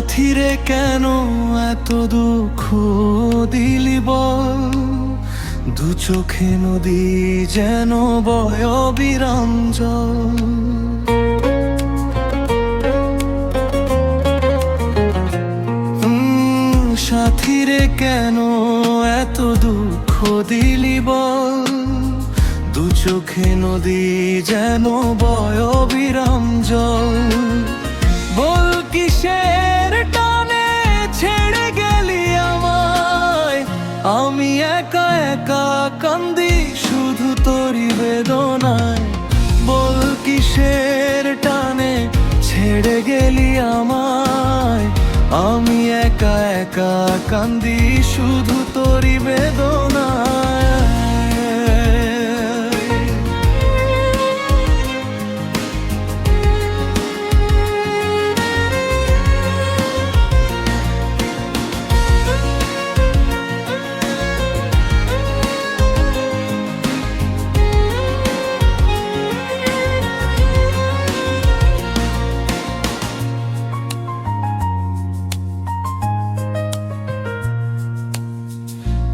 সাথীরে কেন এত দুঃখ দিলি বল, দু চোখে নদী যেন বয় অবিরাম জল। সাথীরে কেন এত দুঃখ দিলি বল, দু চোখে নদী যেন বয় অবিরাম জল। বল কিসের টানে ছেড়ে গেলি আমায়, আমি একা একা কান্দি শুধু তোরি বেদনায়। বল কিসের টানে ছেড়ে গেলি আমায়, আমি একা একা কান্দি শুধু তোরি বেদনায়।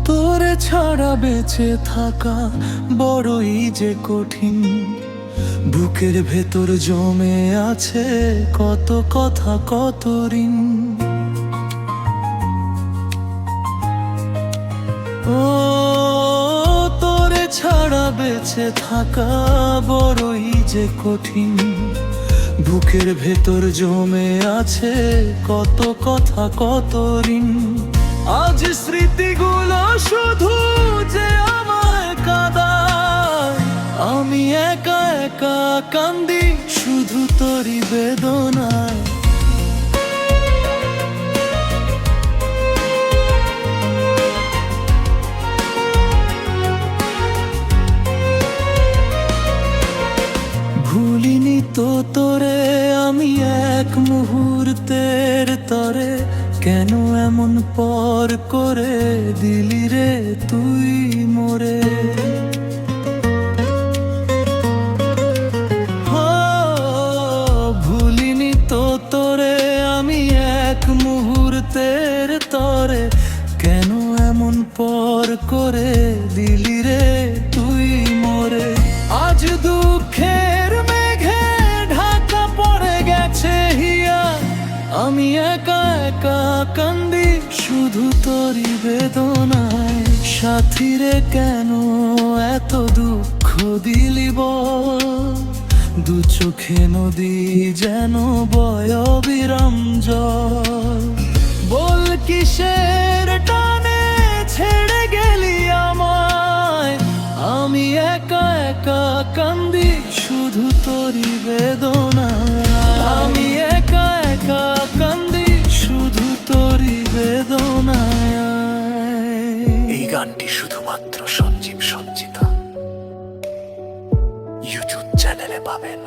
তোরে ছাড়া বেঁচে থাকা বড়ই যে কঠিন, বুকের ভেতর জমে আছে কত কথা কত ঋণ। ও তোরে ছাড়া বেঁচে থাকা বড়ই যে কঠিন, বুকের ভেতর জমে আছে কত কথা কত ঋণ। আজ স্মৃতিগুলো শুধু যে আমায় কাঁদায়, আমি একা একা কান্দি শুধু তোরি বেদনায়। ভুলিনি তো তোরে আমি এক মুহূর্তের তরে, কেন এমন পর করে দিলি রে তুই মোরে। ভুলিনি তো তোরে আমি এক মুহূর্তের তরে, কেন এমন পর করে দিলি রে তুই মোরে। আজ দুঃখের মেঘে ঢাকা পড়ে গেছে হিয়া, আমি একা একা কান্দি শুধু তোরি বেদনায়। সাথীরে কেন এত দুঃখ দিলি বল, দু চোখে নদী যেন বয় অবিরাম জল। বল কিসের টানে ছেড়ে গেলি আমায়, আমি একা একা কান্দি শুধু তোরি বেদনায়। আমি একা একা কান্দি শুধু তোরি বেদনায়। এই গানটি শুধুমাত্র সঞ্জীব সঞ্চিতা ইউটিউব চ্যানেলে পাবেন।